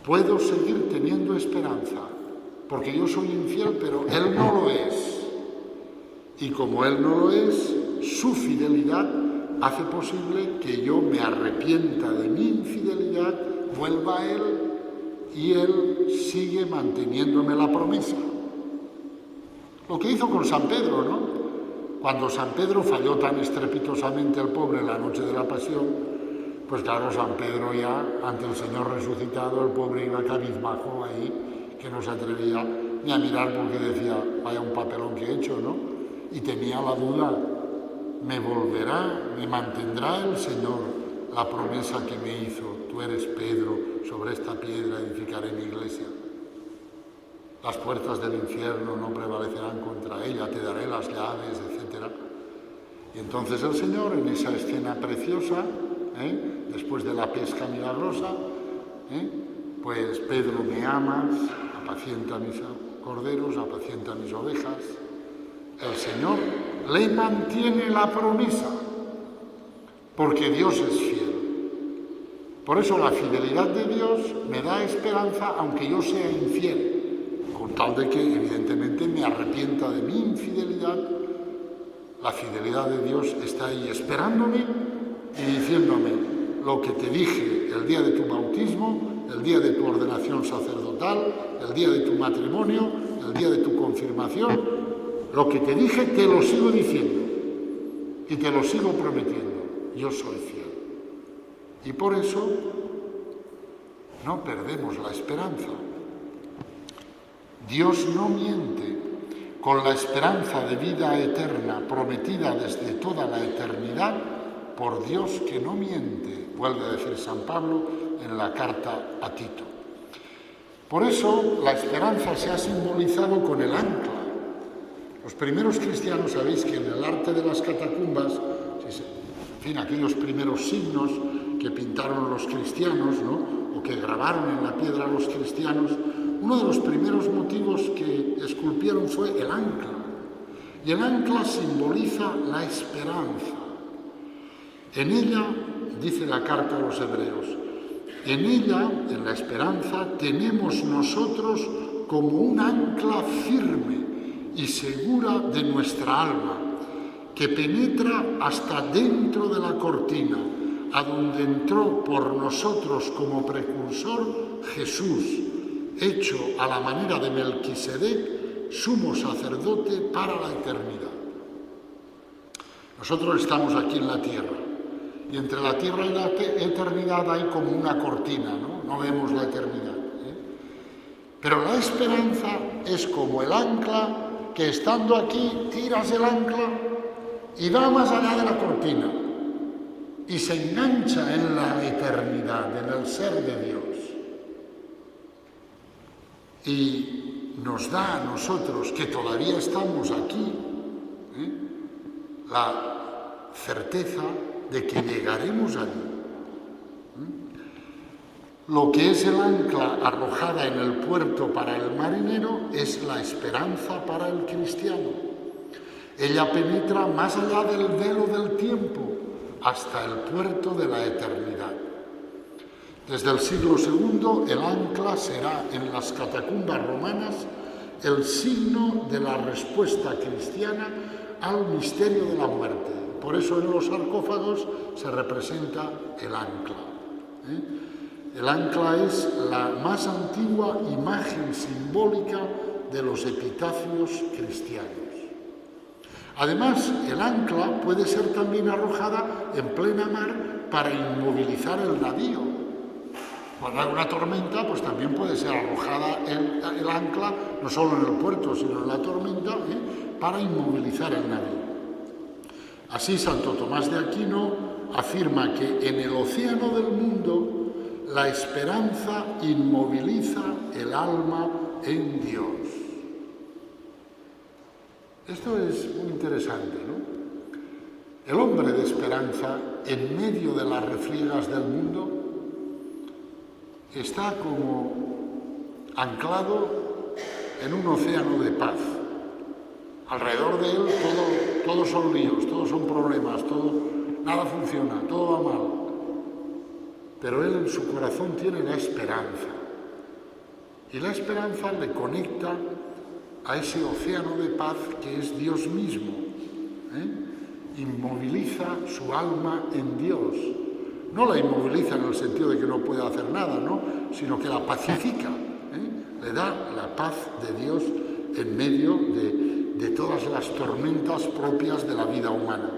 puedo seguir teniendo esperanza, porque yo soy infiel, pero Él no lo es. Y como Él no lo es, su fidelidad hace posible que yo me arrepienta de mi infidelidad, vuelva a Él y Él sigue manteniéndome la promesa. Lo que hizo con San Pedro, ¿no? Cuando San Pedro falló tan estrepitosamente al pobre en la noche de la pasión, pues claro, San Pedro ya, ante el Señor resucitado, el pobre iba cabizbajo ahí, que no se atrevía ni a mirar porque decía, vaya un papelón que he hecho, ¿no? Y tenía la duda, ¿me volverá, me mantendrá el Señor la promesa que me hizo? Tú eres Pedro, sobre esta piedra edificaré mi iglesia. Las puertas del infierno no prevalecerán contra ella, te daré las llaves, etc. Y entonces el Señor, en esa escena preciosa, después de la pesca milagrosa, pues Pedro, me amas, apacienta mis corderos, apacienta mis ovejas. El Señor le mantiene la promesa, porque Dios es fiel. Por eso la fidelidad de Dios me da esperanza, aunque yo sea infiel, con tal de que evidentemente me arrepienta de mi infidelidad. La fidelidad de Dios está ahí esperándome y diciéndome lo que te dije el día de tu bautismo, el día de tu ordenación sacerdotal, el día de tu matrimonio, el día de tu confirmación. Lo que te dije te lo sigo diciendo y te lo sigo prometiendo. Yo soy fiel. Y por eso no perdemos la esperanza. Dios no miente. Con la esperanza de vida eterna prometida desde toda la eternidad por Dios que no miente, vuelve a decir San Pablo en la carta a Tito. Por eso la esperanza se ha simbolizado con el ancla. Los primeros cristianos, sabéis que en el arte de las catacumbas, en fin, aquellos primeros signos que pintaron los cristianos, ¿no? O que grabaron en la piedra los cristianos, uno de los primeros motivos que esculpieron fue el ancla. Y el ancla simboliza la esperanza. En ella, dice la carta a los hebreos, en ella, en la esperanza, tenemos nosotros como un ancla firme y segura de nuestra alma, que penetra hasta dentro de la cortina, a donde entró por nosotros como precursor Jesús, hecho a la manera de Melquisedec, sumo sacerdote para la eternidad. Nosotros estamos aquí en la tierra, y entre la tierra y la eternidad hay como una cortina, ¿no? No vemos la eternidad. Pero la esperanza es como el ancla, que estando aquí tiras el ancla y va más allá de la cortina y se engancha en la eternidad, en el ser de Dios. Y nos da a nosotros, que todavía estamos aquí, la certeza de que llegaremos allí. Lo que es el ancla arrojada en el puerto para el marinero es la esperanza para el cristiano. Ella penetra más allá del velo del tiempo hasta el puerto de la eternidad. Desde el siglo II, el ancla será en las catacumbas romanas el signo de la respuesta cristiana al misterio de la muerte. Por eso en los sarcófagos se representa el ancla. El ancla es la más antigua imagen simbólica de los epitafios cristianos. Además, el ancla puede ser también arrojada en plena mar para inmovilizar el navío. Cuando hay una tormenta, pues también puede ser arrojada el ancla, no solo en el puerto, sino en la tormenta, para inmovilizar el navío. Así, Santo Tomás de Aquino afirma que en el océano del mundo la esperanza inmoviliza el alma en Dios. Esto es muy interesante, ¿no? El hombre de esperanza, en medio de las refriegas del mundo, está como anclado en un océano de paz. Alrededor de él todos son líos, todos son problemas, nada funciona, todo va mal. Pero él en su corazón tiene la esperanza. Y la esperanza le conecta a ese océano de paz que es Dios mismo. Inmoviliza su alma en Dios, No la inmoviliza en el sentido de que no puede hacer nada, ¿no? Sino que la pacifica, le da la paz de Dios en medio de todas las tormentas propias de la vida humana.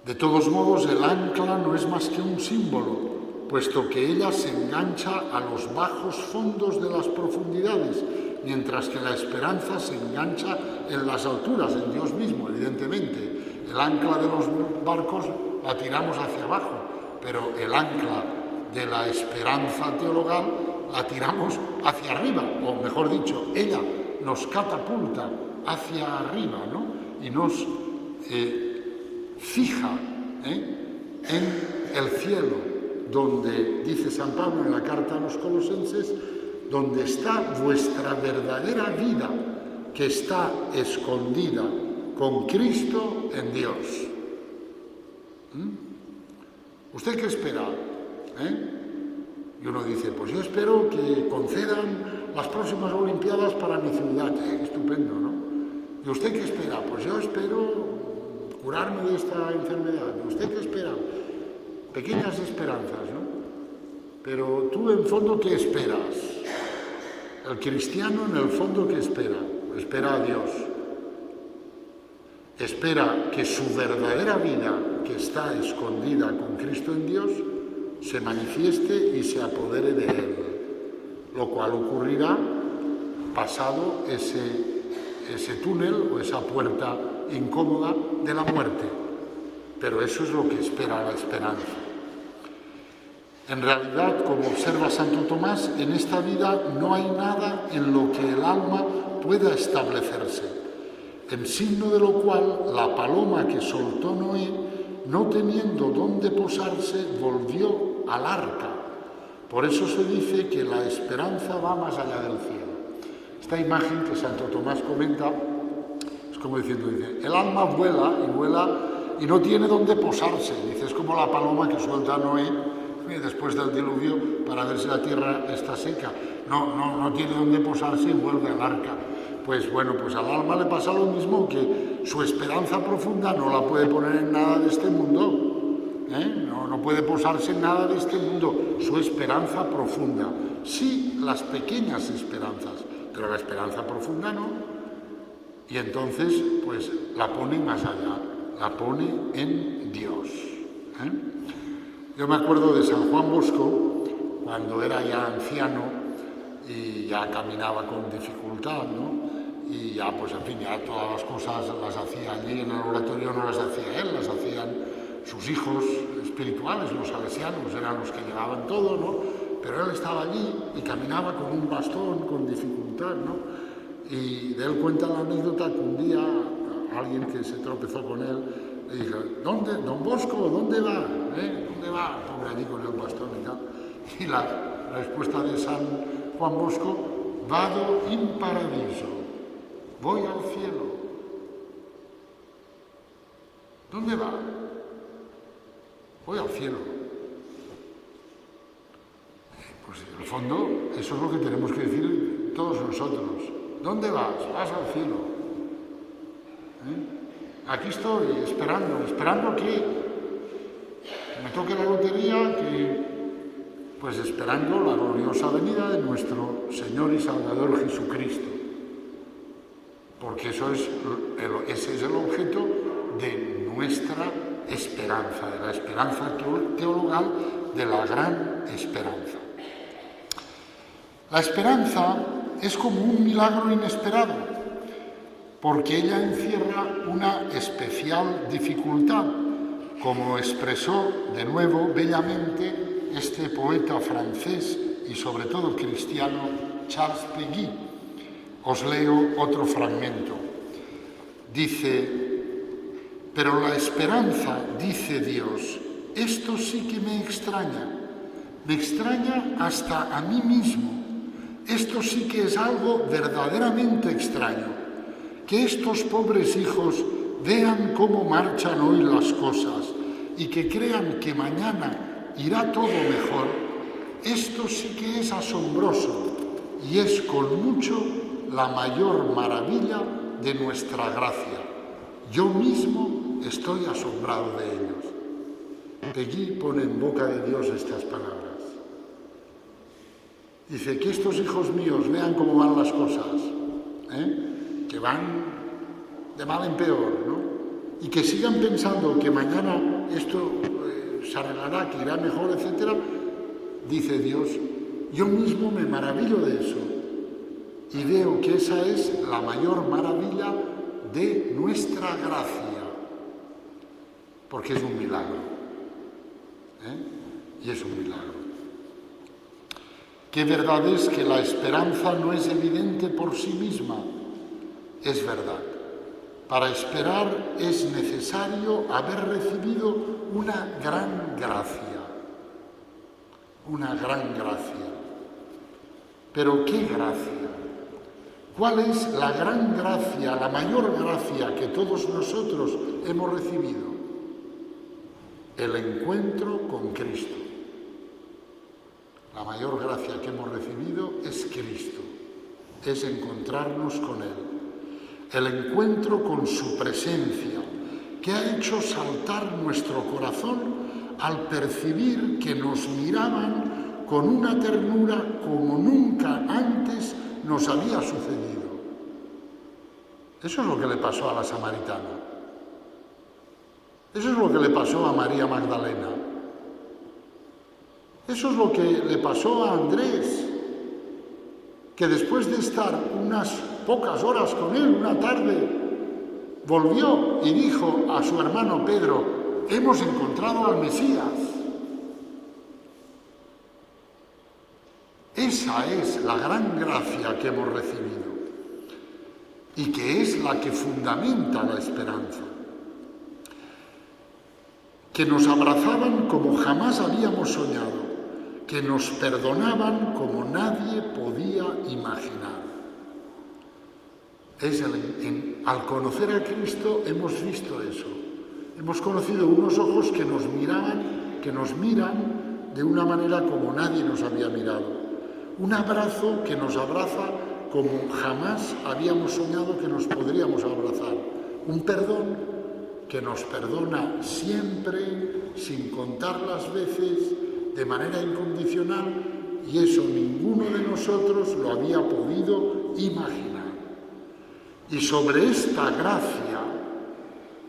De todos modos, el ancla no es más que un símbolo, puesto que ella se engancha a los bajos fondos de las profundidades, mientras que la esperanza se engancha en las alturas, en Dios mismo, evidentemente. El ancla de los barcos la tiramos hacia abajo, pero el ancla de la esperanza teologal la tiramos hacia arriba, o mejor dicho, ella nos catapulta hacia arriba, ¿no? Y nos fija en el cielo, donde, dice San Pablo en la carta a los Colosenses, donde está vuestra verdadera vida, que está escondida con Cristo en Dios. ¿Usted qué espera? Y uno dice, pues yo espero que concedan las próximas Olimpiadas para mi ciudad. Estupendo, ¿no? ¿Y usted qué espera? Pues yo espero curarme de esta enfermedad. ¿Y usted qué espera? Pequeñas esperanzas, ¿no? Pero tú, en fondo, ¿qué esperas? El cristiano, en el fondo, ¿qué espera? Espera a Dios. Espera que su verdadera vida, que está escondida con Cristo en Dios, se manifieste y se apodere de él, lo cual ocurrirá pasado ese túnel o esa puerta incómoda de la muerte. Pero eso es lo que espera la esperanza. En realidad, como observa Santo Tomás, en esta vida no hay nada en lo que el alma pueda establecerse, en signo de lo cual la paloma que soltó Noé, no teniendo dónde posarse, volvió al arca. Por eso se dice que la esperanza va más allá del cielo. Esta imagen que Santo Tomás comenta es como diciendo, dice, el alma vuela y vuela y no tiene dónde posarse. Dice, es como la paloma que suelta Noé después del diluvio para ver si la tierra está seca. No tiene dónde posarse y vuelve al arca. Pues bueno, pues al alma le pasa lo mismo, que su esperanza profunda no la puede poner en nada de este mundo. No puede posarse en nada de este mundo. Su esperanza profunda. Sí, las pequeñas esperanzas, pero la esperanza profunda no. Y entonces, pues la pone más allá, la pone en Dios. Yo me acuerdo de San Juan Bosco, cuando era ya anciano y ya caminaba con dificultad, ¿no? Y ya, pues en fin, ya todas las cosas las hacía allí en el oratorio, no las hacía él, las hacían sus hijos espirituales, los salesianos, eran los que llevaban todo, ¿no? Pero él estaba allí y caminaba con un bastón, con dificultad, ¿no? Y de él cuenta la anécdota que un día alguien que se tropezó con él le dijo, ¿dónde, don Bosco, dónde va? ¿Dónde va? Pobre allí con el bastón y tal. Y la respuesta de San Juan Bosco, vado in paradiso, voy al cielo. ¿Dónde va? Voy al cielo. Pues en el fondo, eso es lo que tenemos que decir todos nosotros. ¿Dónde vas? Vas al cielo. Aquí estoy, esperando que me toque la lotería, pues esperando la gloriosa venida de nuestro Señor y Salvador Jesucristo. Porque ese es el objeto de nuestra esperanza, de la esperanza teologal, de la gran esperanza. La esperanza es como un milagro inesperado, porque ella encierra una especial dificultad, como expresó de nuevo bellamente este poeta francés y sobre todo cristiano Charles Péguy. Os leo otro fragmento. Dice, pero la esperanza, dice Dios, esto sí que me extraña hasta a mí mismo. Esto sí que es algo verdaderamente extraño, que estos pobres hijos vean cómo marchan hoy las cosas y que crean que mañana irá todo mejor. Esto sí que es asombroso y es con mucho la mayor maravilla de nuestra gracia. Yo mismo estoy asombrado de ellos. Allí pone en boca de Dios estas palabras. Dice, que estos hijos míos vean cómo van las cosas, que van de mal en peor, ¿no? Y que sigan pensando que mañana esto se arreglará, que irá mejor, etc. Dice Dios, yo mismo me maravillo de eso y veo que esa es la mayor maravilla de nuestra gracia, porque es un milagro, y es un milagro. Qué verdad es que la esperanza no es evidente por sí misma, es verdad. Para esperar es necesario haber recibido una gran gracia, una gran gracia. Pero ¿qué gracia? ¿Cuál es la gran gracia, la mayor gracia que todos nosotros hemos recibido? El encuentro con Cristo. La mayor gracia que hemos recibido es Cristo, es encontrarnos con Él. El encuentro con su presencia, que ha hecho saltar nuestro corazón al percibir que nos miraban con una ternura como nunca antes nos había sucedido. Eso es lo que le pasó a la samaritana. Eso es lo que le pasó a María Magdalena. Eso es lo que le pasó a Andrés, que después de estar unas pocas horas con él, una tarde, volvió y dijo a su hermano Pedro, hemos encontrado al Mesías. Esa es la gran gracia que hemos recibido y que es la que fundamenta la esperanza. Que nos abrazaban como jamás habíamos soñado, que nos perdonaban como nadie podía imaginar. Al conocer a Cristo hemos visto eso. Hemos conocido unos ojos que nos miraban, que nos miran de una manera como nadie nos había mirado. Un abrazo que nos abraza como jamás habíamos soñado que nos podríamos abrazar. Un perdón que nos perdona siempre, sin contar las veces, de manera incondicional, y eso ninguno de nosotros lo había podido imaginar. Y sobre esta gracia,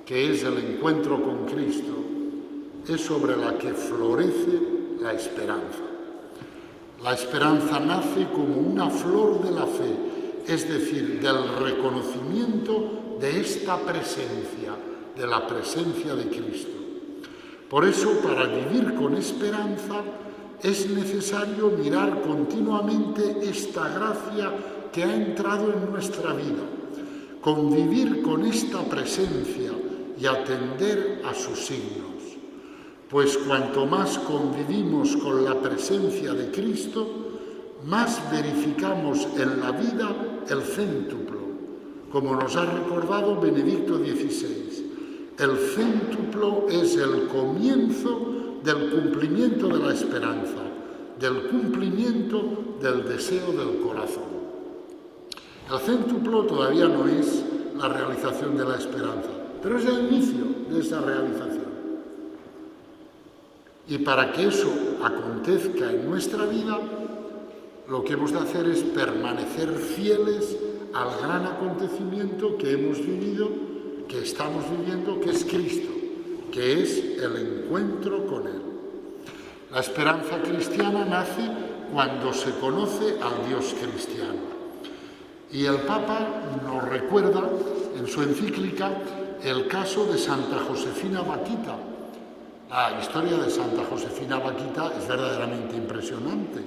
que es el encuentro con Cristo, es sobre la que florece la esperanza. La esperanza nace como una flor de la fe, es decir, del reconocimiento de esta presencia, de la presencia de Cristo. Por eso, para vivir con esperanza, es necesario mirar continuamente esta gracia que ha entrado en nuestra vida, convivir con esta presencia y atender a sus signos. Pues cuanto más convivimos con la presencia de Cristo, más verificamos en la vida el céntuplo, como nos ha recordado Benedicto XVI. El céntuplo es el comienzo del cumplimiento de la esperanza, del cumplimiento del deseo del corazón. El céntuplo todavía no es la realización de la esperanza, pero es el inicio de esa realización. Y para que eso acontezca en nuestra vida, lo que hemos de hacer es permanecer fieles al gran acontecimiento que hemos vivido, que estamos viviendo, que es Cristo, que es el encuentro con Él. La esperanza cristiana nace cuando se conoce al Dios cristiano. Y el Papa nos recuerda en su encíclica el caso de Santa Josefina Bakhita. La historia de Santa Josefina Bakhita es verdaderamente impresionante,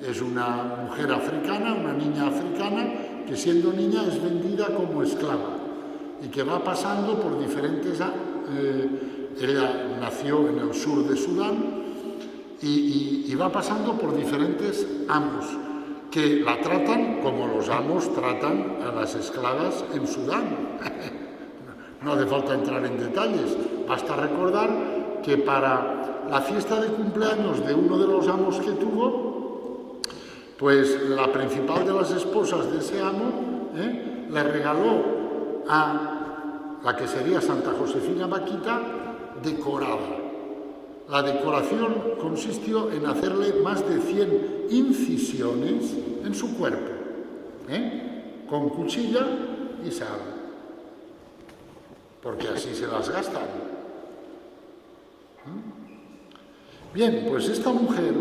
Es una mujer africana, una niña africana, que siendo niña es vendida como esclava y que va pasando por diferentes... ella nació en el sur de Sudán y va pasando por diferentes amos que la tratan como los amos tratan a las esclavas en Sudán. No hace falta entrar en detalles, basta recordar que para la fiesta de cumpleaños de uno de los amos que tuvo, pues la principal de las esposas de ese amo le regaló a la que sería Santa Josefina Bakhita decorada. La decoración consistió en hacerle más de 100 incisiones en su cuerpo, con cuchilla y sal, porque así se las gastan. Bien, pues esta mujer,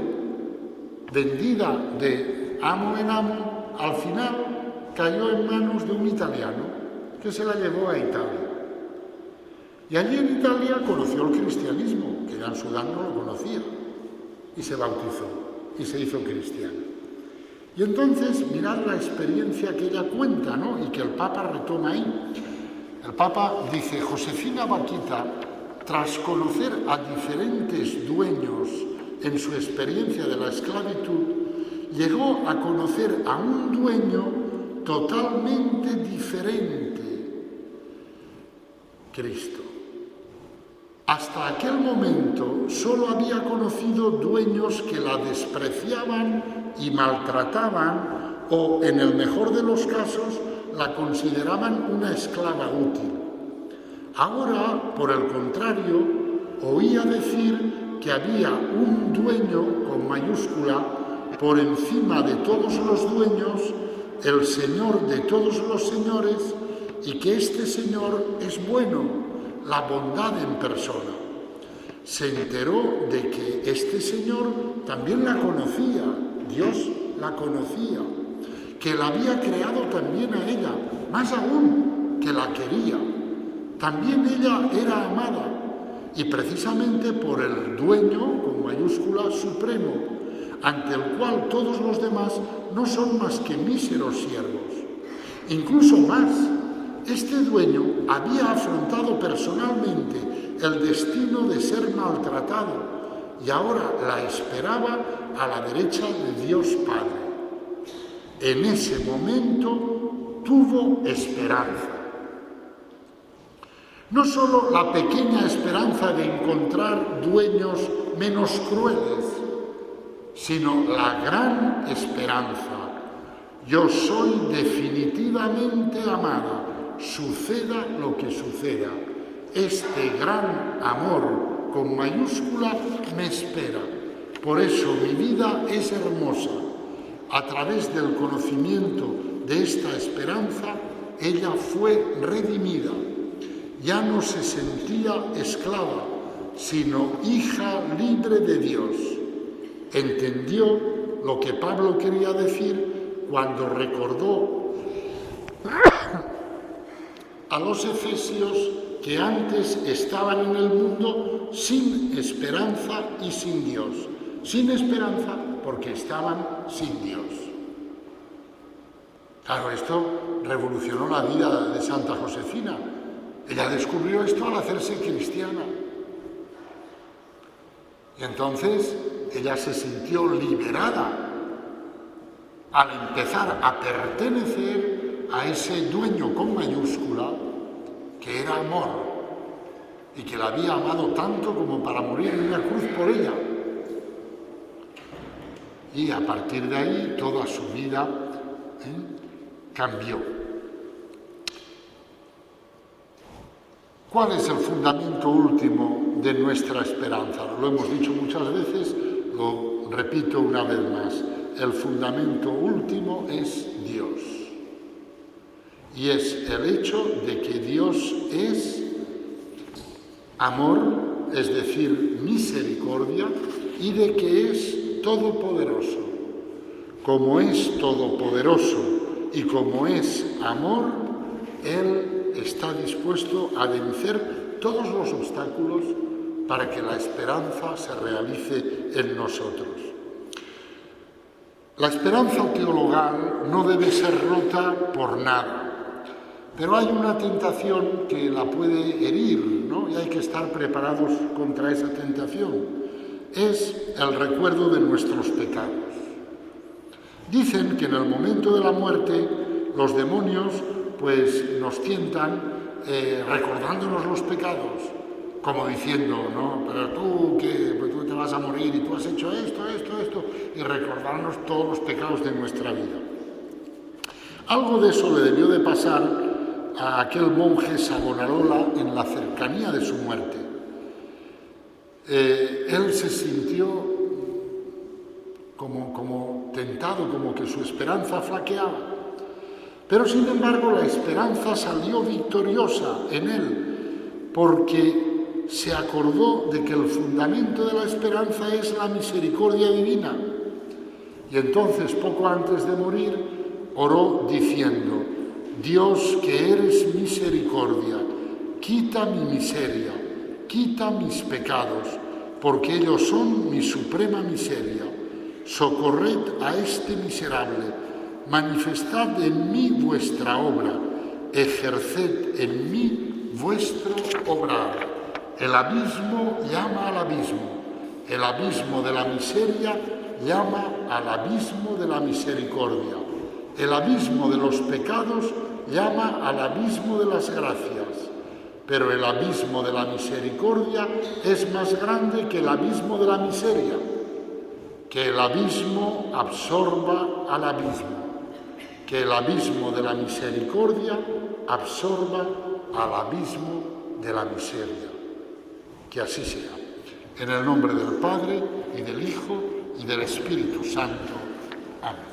vendida de amo en amo, al final cayó en manos de un italiano que se la llevó a Italia. Y allí en Italia conoció el cristianismo, que ya en Sudán no lo conocía, y se bautizó y se hizo cristiano. Y entonces, mirad la experiencia que ella cuenta, ¿no? Y que el Papa retoma ahí. El Papa dice: Josefina Bakhita, tras conocer a diferentes dueños en su experiencia de la esclavitud, llegó a conocer a un dueño totalmente diferente, Cristo. Hasta aquel momento solo había conocido dueños que la despreciaban y maltrataban o, en el mejor de los casos, la consideraban una esclava útil. Ahora, por el contrario, oía decir que había un dueño, con mayúscula, por encima de todos los dueños, el Señor de todos los señores, y que este Señor es bueno, la bondad en persona. Se enteró de que este Señor también la conocía, Dios la conocía, que la había creado también a ella, más aún, que la quería. También ella era amada, y precisamente por el dueño, con mayúscula, supremo, ante el cual todos los demás no son más que míseros siervos. Incluso más, este dueño había afrontado personalmente el destino de ser maltratado y ahora la esperaba a la derecha de Dios Padre. En ese momento tuvo esperanza. No solo la pequeña esperanza de encontrar dueños menos crueles, sino la gran esperanza. Yo soy definitivamente amada, suceda lo que suceda. Este gran amor, con mayúscula, me espera. Por eso mi vida es hermosa. A través del conocimiento de esta esperanza, ella fue redimida. Ya no se sentía esclava, sino hija libre de Dios. Entendió lo que Pablo quería decir cuando recordó a los efesios que antes estaban en el mundo sin esperanza y sin Dios. Sin esperanza porque estaban sin Dios. Claro, esto revolucionó la vida de Santa Josefina. Ella descubrió esto al hacerse cristiana. Y entonces ella se sintió liberada al empezar a pertenecer a ese dueño con mayúscula que era amor y que la había amado tanto como para morir en una cruz por ella. Y a partir de ahí toda su vida cambió. ¿Cuál es el fundamento último de nuestra esperanza? Lo hemos dicho muchas veces, lo repito una vez más. El fundamento último es Dios. Y es el hecho de que Dios es amor, es decir, misericordia, y de que es todopoderoso. Como es todopoderoso y como es amor, Él está dispuesto a vencer todos los obstáculos para que la esperanza se realice en nosotros. La esperanza teologal no debe ser rota por nada, pero hay una tentación que la puede herir, ¿no? Y hay que estar preparados contra esa tentación. Es el recuerdo de nuestros pecados. Dicen que en el momento de la muerte los demonios pues nos tientan recordándonos los pecados, como diciendo, no, pero tú que pues tú te vas a morir y tú has hecho esto, y recordarnos todos los pecados de nuestra vida. Algo de eso le debió de pasar a aquel monje Savonarola en la cercanía de su muerte. él se sintió como tentado, como que su esperanza flaqueaba. Pero sin embargo la esperanza salió victoriosa en él, porque se acordó de que el fundamento de la esperanza es la misericordia divina. Y entonces, poco antes de morir, oró diciendo: Dios, que eres misericordia, quita mi miseria, quita mis pecados, porque ellos son mi suprema miseria. Socorred a este miserable, manifestad en mí vuestra obra, ejerced en mí vuestro obrar. El abismo llama al abismo, el abismo de la miseria llama al abismo de la misericordia, el abismo de los pecados llama al abismo de las gracias, pero el abismo de la misericordia es más grande que el abismo de la miseria. Que el abismo absorba al abismo, que el abismo de la misericordia absorba al abismo de la miseria. Que así sea. En el nombre del Padre, y del Hijo, y del Espíritu Santo. Amén.